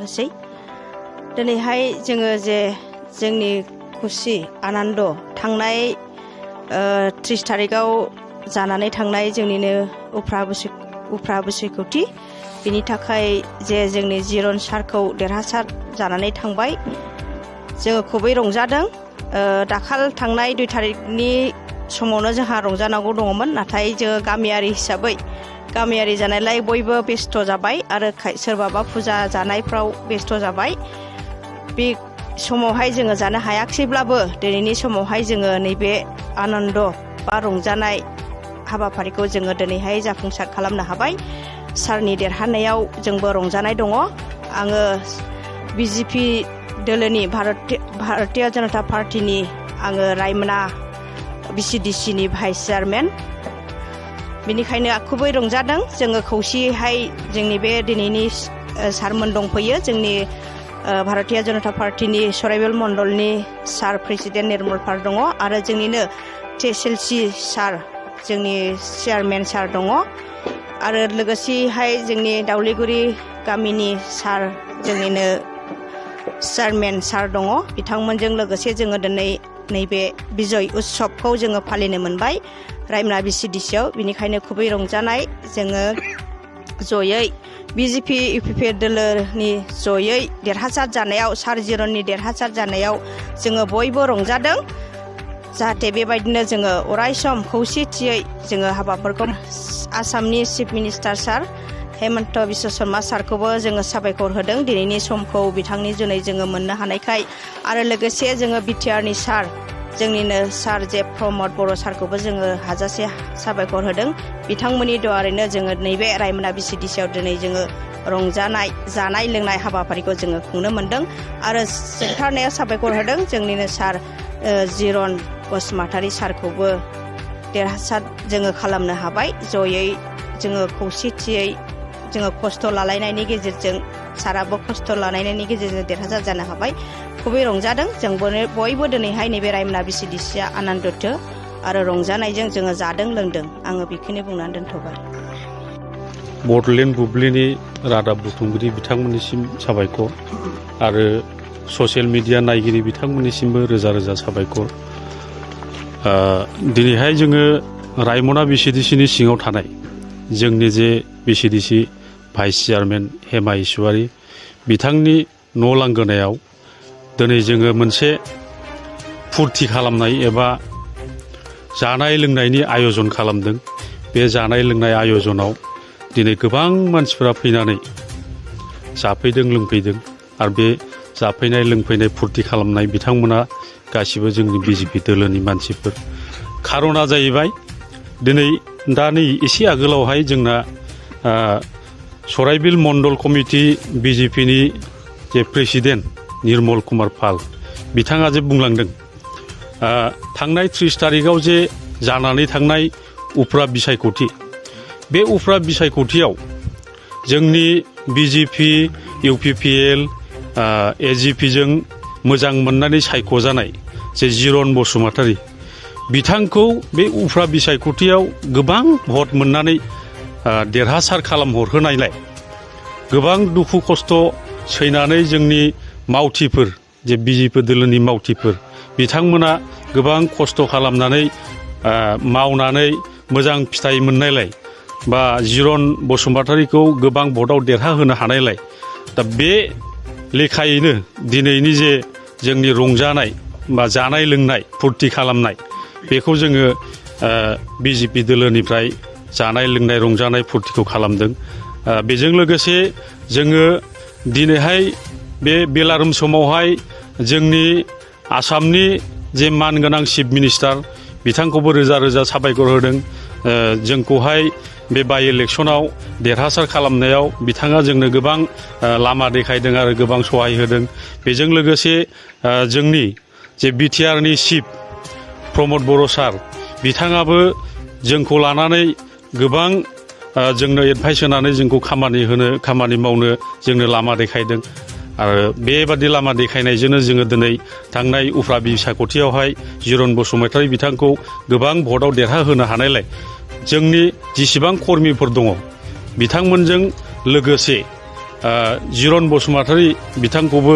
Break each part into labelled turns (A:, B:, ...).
A: थानोसै दिनैहाय जोङो जे जोंनि खुसि आनन्द थांनाय 30 थारिखआव जानानै थांनाय जोंनिनो उफ्रा बिसायख'थि बिनि थाखाय जे जोंनि जिरन सारखौ देरहासार जानानै थांबाय जोङो खुबै रंजादों दाखाल थांनाय 2 थारिखनि समावनो जोंहा रंजानांगौ दङमोन नाथाय जोङो गामियारि हिसाबै गामियारि जानायलाय बयबो बेस्थ' जाबाय आरो सोरबाबा फुजा जानायफ्राव बेस्थ' जाबाय बे समावहाय जोङो जानो हायाखैब्लाबो दिनैनि समावहाय जोङो नैबे आनन्द बा रंजानाय हाबाफारिखौ जोङो दिनैहाय जाफुंसार खालामनो हाबाय सारनि देरहानायाव जोंबो रंजानाय दङ आङो बिजेपि दोलोनि भारतीय जनता पार्टीनि आङो रायमना बिसिडिसिनि भाइस चेयारमेन बेनिखायनो खुबै रंजादों जोङो खौसेयैहाय जोंनि बे दिनैनि सारमोन दंफैयो जोंनि भारतीय जनता पार्टीनि सराइबिल मण्डलनि सार प्रेसिडेन्ट निर्मल पाल दङ आरो जोंनिनो TSLC सार जोंनि चेयारमेन सार दङ आरो लोगोसेहाय जोंनि दाउलिगुरि गामिनि सार जोंनिनो चेयारमेन सार दङ बिथांमोनजों लोगोसे जोङो दिनै नैबे बिजय उत्सबखौ जोङो फालिनो मोनबाय रायमना बिसिडिसियाव बिनिखायनो खुबै रंजानाय जोङो जयै बिजेपि इउपिपि दोलोनि जयै देरहासार जानायाव सार जिरननि देरहासार जानायाव जोङो बयबो रंजादों जाहाथे बेबायदिनो जोङो अरायसम खौसेथियै जोङो हाबाफोरखौ आसामनि चिफ मिनिस्टार सार हेमन्त बिश्व शर्मा सारखौबो जोङो साबायखर होदों दिनैनि समखौ बिथांनि जुनै जोङो मोननो हानायखाय आरो लोगोसे जोङो बिटिआरनि सार जोंनिनो सार जे प्रमद बर' सारखौबो जोङो हाजासे साबायखर होदों बिथांमोननि दुआरैनो जोङो नैबे रायमना बिसिडिसियाव दिनै जोङो रंजानाय जानाय लोंनाय हाबाफारिखौ जोङो खुंनो मोनदों आरो जोबथारनायाव साबायखर होदों जोंनिनो सार जिरन बसुमतारी सारखौबो देरहासार जोङो खालामनो हाबाय जयै जोङो खौसेथियै जोङो खस्थ' लालायनायनि गेजेरजों साराबो खस्थ' लानायनि गेजेरजों देरहासार जानो हाबाय खुबै रंजादों जों बयबो दिनैहाय नैबे रायमना बिसिडिसिया आनन्दथो आरो रंजानायजों जोङो जादों लोंदों आङो बेखौनो बुंनानै दोनथ'बाय
B: बड'लेण्ड बुब्लिनि रादाब बुथुमगिरि बिथांमोननिसिम साबायखर आरो ससियेल मिडिया नायगिरि बिथांमोननिसिमबो रोजा रोजा साबायखर दिनैहाय जोङो रायमना बिसिडिसिनि सिङाव थानाय जोंनि जे बिसिडिसि भाइस चेयारमेन हेमा इसवारि बिथांनि न' लांगोनायाव दिनै जोङो मोनसे फुरथि खालामनाय एबा जानाय लोंनायनि आयजन खालामदों बे जानाय लोंनाय आयजनाव दिनै गोबां मानसिफोरा फैनानै जाफैदों लोंफैदों आरो बे जाफैनाय लोंफैनाय फुरथि खालामनाय बिथांमोना गासिबो जोंनि बिजेपि दोलोनि मानसिफोर खारना जाहैबाय दिनै दा नै एसे आगोलावहाय जोंना सराइबिल मण्डल कमिटि बिजेपिनि जे प्रेसिडेन्ट निर्मल कुमार पाल बिथाङा जे बुंलांदों थांनाय 30 थारिखआव जे जानानै थांनाय उफ्रा बिसायख'थि बे उफ्रा बिसायख'थियाव जोंनि बिजेपि इउपिपिएल एजिपिजों मोजां मोननानै सायख'जानाय जे जिरन बसुमतारी बिथांखौ बे उफ्रा बिसायख'थियाव गोबां भट मोननानै देरहासार खालामहरहोनायलाय गोबां दुखु खस्थ' सैनानै जोंनि मावथिफोर जे बिजेपि दोलोनि मावथिफोर बिथांमोना गोबां खस्थ' खालामनानै मावनानै मोजां फिथाइ मोननायलाय बा जिरन बसुमतारीखौ गोबां भटआव देरहाहोनो हानायलाय दा बे लेखायैनो दिनैनि जे जोंनि रंजानाय बा जानाय लोंनाय फुरथि खालामनाय बेखौ जोङो बिजेपि दोलोनिफ्राय जानाय लोंनाय रंजानाय फुरथिखौ खालामदों बेजों लोगोसे जोङो दिनैहाय बे बेलारुम समावहाय जोंनि आसामनि जे मानगोनां चिफ मिनिस्टार बिथांखौबो रोजा रोजा साबायखर होदों जोंखौहाय बे बाइ इलेक्सनाव देरहासार खालामनायाव बिथाङा जोंनो गोबां लामा देखायदों आरो गोबां सहाय होदों बेजों लोगोसे जोंनि जे बिटिआरनि चिफ प्रमद बर' सार बिथाङाबो जोंखौ लानानै गोबां जोंनो एडभाइस होनानै जोंखौ खामानि मावनो जोंनो लामा देखायदों आरो बेबादि लामा देखायनायजोंनो जोङो दिनै थांनाय उफ्रा बिसायख'थियावहाय जिरन बसुमतारी बिथांखौ गोबां भटआव देरहाहोनो हानायलाय जोंनि जेसेबां कर्मिफोर दङ बिथांमोनजों लोगोसे जिरन बसुमतारी बिथांखौबो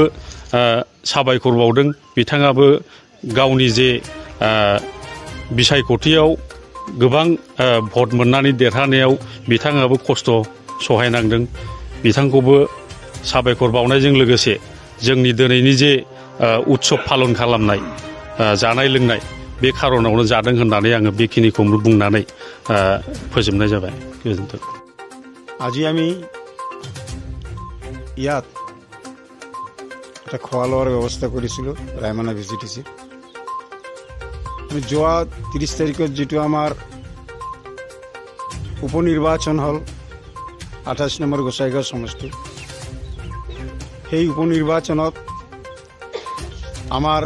B: साबायखर बावदों। बिथाङाबो गावनि जे बिसायख'थियाव गोबां भट मोननानै देरहानायाव बिथाङाबो खस्थ' सहायनांदों। बिथांखौबो साबायखर बावनायजों लोगोसे जोंनि दिनैनि जे उत्सब पालन खालामनाय जानाय लोंनाय बे खार'नावनो जादों होननानै आङो बेखिनिखौ बुंनानै फोजोबनाय जाबाय। गोजोन्थों।
C: আজি আমি ইয়াত এটা খোৱা লোৱাৰ ব্যৱস্থা কৰিছিলোঁ ৰায়মানা VCTC। যোৱা 30 তাৰিখত যিটো আমাৰ উপ নিৰ্বাচন হ'ল 28 নম্বৰ গোসাইগাঁও সমষ্টি, সেই উপ নিৰ্বাচনত আমাৰ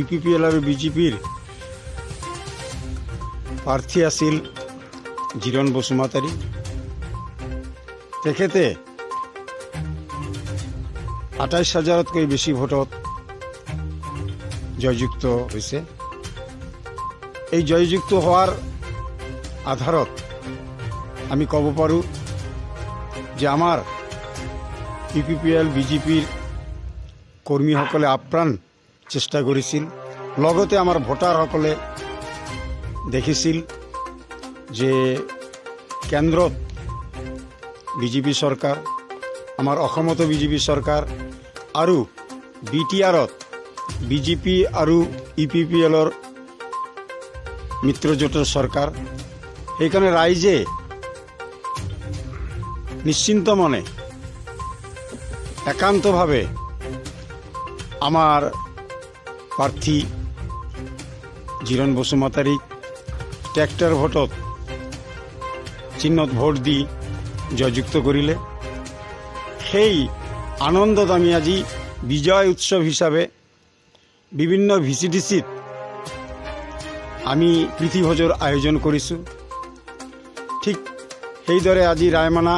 C: UPPL আৰু BJPৰ প্ৰাৰ্থী আছিল জিৰণ বসুমতাৰী। তেখেতে 28,000তকৈ বেছি ভোটত জয়যুক্ত হৈছে। এই জয়যুক্ত হোৱাৰ আধাৰত আমি ক'ব পাৰোঁ যে আমাৰ UPPL BJPৰ কৰ্মীসকলে আপ্ৰাণ চেষ্টা কৰিছিল। লগতে আমাৰ ভোটাৰসকলে দেখিছিল যে কেন্দ্ৰত BJP চৰকাৰ, আমাৰ অসমতো BJP চৰকাৰ আৰু BTRত BJP আৰু UPPLৰ মিত্ৰজোঁটৰ চৰকাৰ। সেইকাৰণে ৰাইজে নিশ্চিন্ত মনে একান্তভাৱে আমাৰ প্ৰাৰ্থী জিৰণ বসুমতাৰীক ট্ৰেক্টৰ ভোটত চিহ্নত ভোট দি জয়যুক্ত কৰিলে। সেই আনন্দত আমি আজি বিজয় উৎসৱ হিচাপে বিভিন্ন VCTCত আমি প্ৰীতিভোজৰ আয়োজন কৰিছোঁ। ঠিক সেইদৰে আজি ৰায়মানা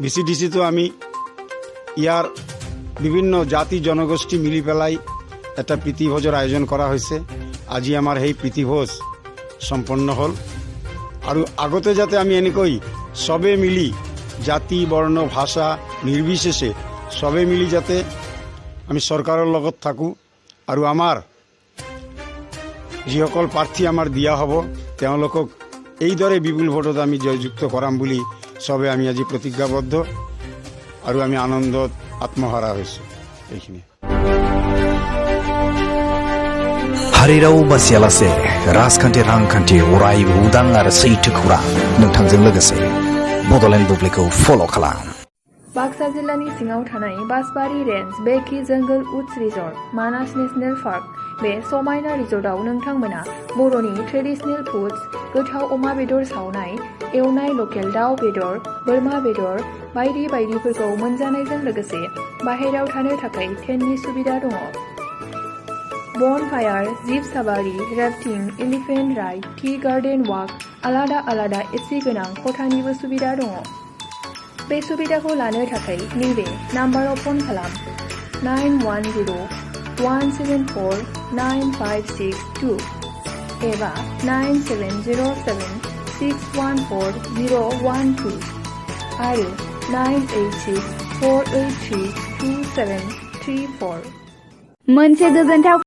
C: VCTCতো আমি ইয়াৰ বিভিন্ন জাতি জনগোষ্ঠী মিলি পেলাই এটা প্ৰীতিভোজৰ আয়োজন কৰা হৈছে। আজি আমাৰ সেই প্ৰীতিভোজ সম্পন্ন হ'ল আৰু আগতে যাতে আমি এনেকৈ সবে মিলি জাতি বৰ্ণ ভাষা নিৰ্বিশেষে সবে মিলি যাতে আমি চৰকাৰৰ লগত থাকোঁ আৰু আমাৰ যিসকল প্ৰাৰ্থী আমাৰ দিয়া হ'ব তেওঁলোকক এইদৰে বিপুল ভোটত আমি জয়যুক্ত কৰাম বুলি সবে আমি আজি প্ৰতিজ্ঞাবদ্ধ আৰু আমি আনন্দত আত্মহাৰা হৈছোঁ। এইখিনি
D: हारिराव बासियालासे राजखान्थि रांखान्थि अरायबो उदां आरो सैथो खौरां नोंथांजों लोगोसे बड'लेण्ड बुब्लिखौ फल' खालाम।
E: बाक्सा जिल्लानि सिङाव थानाय बासबारि रेन्ज बेकि जंगल उड्स रिजर्ट मानास नेशनेल पार्क बे समायना रिजर्टआव नोंथांमोना बर'नि ट्रेडिशनेल फुड्स गोथाव अमा बेदर सावनाय, एवनाय लकेल दाउ बेदर, बोरमा बेदर बायदि बायदिफोरखौ मोनजानायजों लोगोसे बाहेरायाव थानो थाखाय टेन्टनि सुबिदा दङ। Bonfire, jeep safari, rafting, elephant ride, tea garden walk, आलादा आलादा एसि गोनां खथानिबो सुबिदा दङ। बे सुबिदाखौ लानो थाखाय नैबे नाम्बाराव फन खालाम 9101749562 एबा 9707614012 आरो 9864832734। मोनसे गोजोनथाव